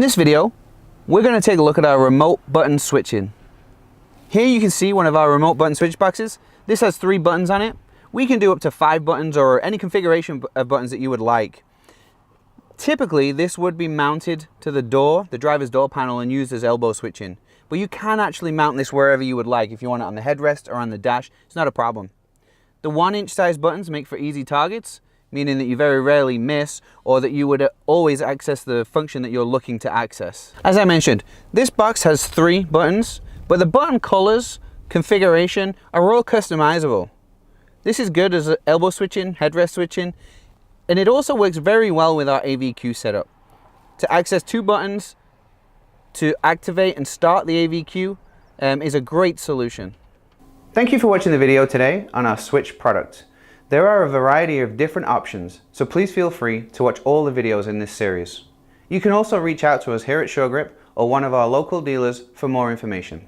this video, we're going to take a look at our remote button switching. Here you can see one of our remote button switch boxes. This has 3 buttons on it. We can do up to 5 buttons or any configuration of buttons that you would like. Typically, this would be mounted to the door, the driver's door panel, and used as elbow switching. But you can actually mount this wherever you would like. If you want it on the headrest or on the dash, it's not a problem. The 1-inch size buttons make for easy targets, meaning that you very rarely miss or that you would always access the function that you're looking to access. As I mentioned, this box has 3 buttons, but the button colors, configuration are all customizable. This is good as elbow switching, headrest switching, and it also works very well with our AVQ setup. To access 2 buttons to activate and start the AVQ is a great solution. Thank you for watching the video today on our Switch product. There are a variety of different options, so please feel free to watch all the videos in this series. You can also reach out to us here at SureGrip or one of our local dealers for more information.